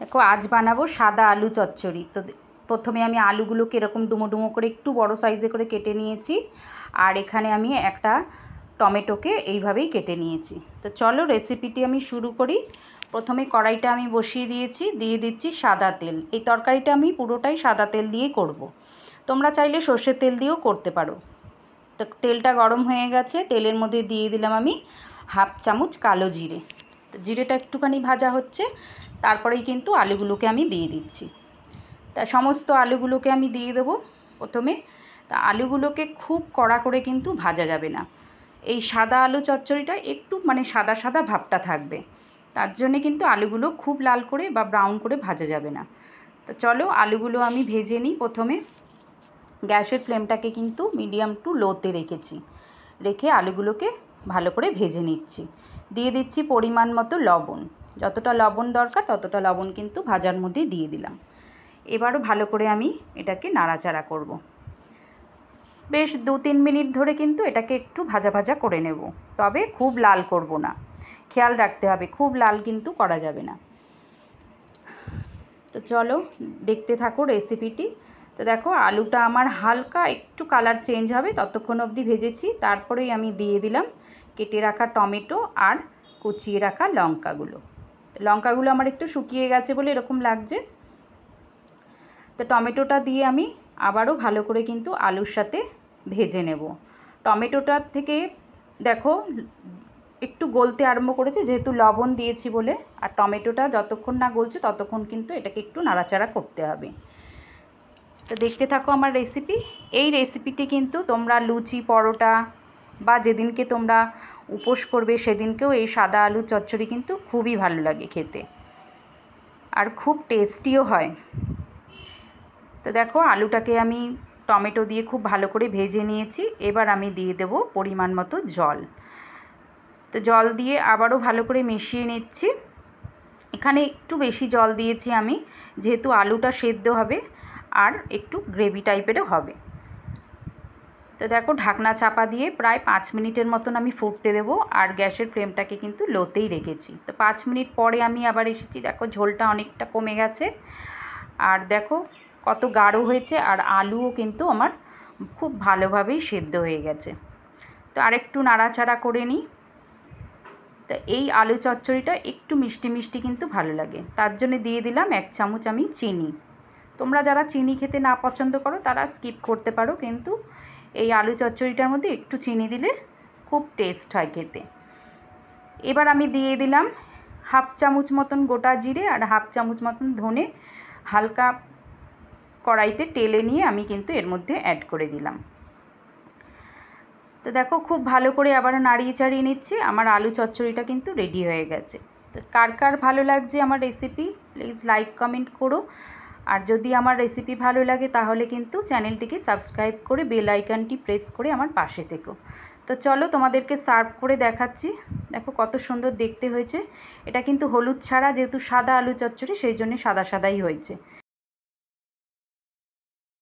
দেখো আজ বানাবো সাদা আলু চচ্চড়ি। তো প্রথমে আমি আলুগুলোকে এরকম ডুমো ডুমো করে একটু বড় সাইজে করে কেটে নিয়েছি, আর এখানে আমি একটা টমেটোকে এইভাবেই কেটে নিয়েছি। তো চলো রেসিপিটি আমি শুরু করি। প্রথমে কড়াইটা আমি বসিয়ে দিয়েছি, দিয়ে দিচ্ছি সাদা তেল। এই তরকারিটা আমি পুরোটাই সাদা তেল দিয়ে করব। তোমরা চাইলে সর্ষের তেল দিয়েও করতে পারো। তো তেলটা গরম হয়ে গেছে, তেলের মধ্যে দিয়ে দিলাম আমি হাফ চামচ কালো জিরে। তো জিরেটা একটুখানি ভাজা হচ্ছে, তারপরেই কিন্তু আলুগুলোকে আমি দিয়ে দিচ্ছি। তা সমস্ত আলুগুলোকে আমি দিয়ে দেবো প্রথমে। তা আলুগুলোকে খুব কড়া করে কিন্তু ভাজা যাবে না। এই সাদা আলু চচ্চড়িটা একটু সাদা সাদা ভাবটা থাকবে, তার জন্যে কিন্তু আলুগুলো খুব লাল করে বা ব্রাউন করে ভাজা যাবে না। তো চলো আলুগুলো আমি ভেজে নিই। প্রথমে গ্যাসের ফ্লেমটাকে কিন্তু মিডিয়াম টু লোতে রেখে আলুগুলোকে ভালো করে ভেজে নিচ্ছি। দিয়ে দিচ্ছি পরিমাণ মতো লবণ। যতটা লবণ দরকার ততটা লবণ কিন্তু ভাজার মধ্যে দিয়ে দিলাম। এবারও ভালো করে আমি এটাকে নাড়াচাড়া করব। বেশ 2-3 মিনিট ধরে কিন্তু এটাকে একটু ভাজা ভাজা করে নেব, তবে খুব লাল করব না, খেয়াল রাখতে হবে খুব লাল কিন্তু করা যাবে না। তো চলো দেখতে থাকো রেসিপিটি। তো দেখো আলুটা আমার হালকা একটু কালার চেঞ্জ হবে ততক্ষণ অবধি ভেজেছি। তারপরেই আমি দিয়ে দিলাম কেটে রাখা টমেটো আর কুচিয়ে রাখা লঙ্কাগুলো আমার একটু শুকিয়ে গেছে বলে এরকম লাগছে। তো টমেটোটা দিয়ে আমি আবারও ভালো করে কিন্তু আলুর সাথে ভেজে নেব। টমেটোটার থেকে দেখো একটু গলতে আরম্ভ করেছে, যেহেতু লবণ দিয়েছি বলে। আর টমেটোটা যতক্ষণ না গলছে ততক্ষণ কিন্তু এটাকে একটু নাড়াচাড়া করতে হবে। তো দেখতে থাকো আমার রেসিপি। এই রেসিপিটি কিন্তু তোমরা লুচি, পরোটা বা যেদিনকে তোমরা উপোস করবে সেদিনকেও এই সাদা আলু চচ্চড়ি কিন্তু খুবই ভালো লাগে খেতে, আর খুব টেস্টিও হয়। তো দেখো আলুটাকে আমি টমেটো দিয়ে খুব ভালো করে ভেজে নিয়েছি। এবার আমি দিয়ে দেব পরিমাণ মতো জল। তো জল দিয়ে আবারও ভালো করে মিশিয়ে নিচ্ছি। এখানে একটু বেশি জল দিয়েছি আমি, যেহেতু আলুটা সেদ্ধ হবে আর একটু গ্রেভি টাইপেরও হবে। তো দেখো ঢাকনা চাপা দিয়ে প্রায় 5 মিনিটের মতন আমি ফুটতে দেবো, আর গ্যাসের ফ্লেমটাকে কিন্তু লোতেই রেখেছি। তো 5 মিনিট পরে আমি আবার এসেছি। দেখো ঝোলটা অনেকটা কমে গেছে, আর দেখো কত গাঢ় হয়েছে, আর আলুও কিন্তু আমার খুব ভালোভাবেই সেদ্ধ হয়ে গেছে। তো আরেকটু নাড়াচাড়া করে নিই। তো এই আলু চচ্চড়িটা একটু মিষ্টি মিষ্টি কিন্তু ভালো লাগে, তার জন্য দিয়ে দিলাম 1 চামচ আমি চিনি। তোমরা যারা চিনি খেতে না পছন্দ করো তারা স্কিপ করতে পারো, কিন্তু এই আলু চচ্চড়িটার মধ্যে একটু চিনি দিলে খুব টেস্ট হয় খেতে। এবার আমি দিয়ে দিলাম হাফ চামচ মতন গোটা জিরে আর হাফ চামচ মতন ধনে, হালকা কড়াইতে টেলে নিয়ে আমি কিন্তু এর মধ্যে অ্যাড করে দিলাম। তো দেখো খুব ভালো করে আবার নাড়িয়ে চাড়িয়ে নিচ্ছি। আমার আলু চচ্চড়িটা কিন্তু রেডি হয়ে গেছে। তো কার কার ভালো লাগছে আমার রেসিপি প্লিজ লাইক কমেন্ট করো, আর যদি আমার রেসিপি ভালো লাগে তাহলে কিন্তু চ্যানেলটিকে সাবস্ক্রাইব করে বেল আইকনটি প্রেস করে আমার পাশে থেকো। তো চলো তোমাদেরকে সার্ভ করে দেখাচ্ছি। দেখো কত সুন্দর দেখতে হয়েছে। এটা কিন্তু হলুদ ছাড়া, যেহেতু সাদা আলু চচ্চড়ি সেই জন্য সাদা সাদাই হয়েছে।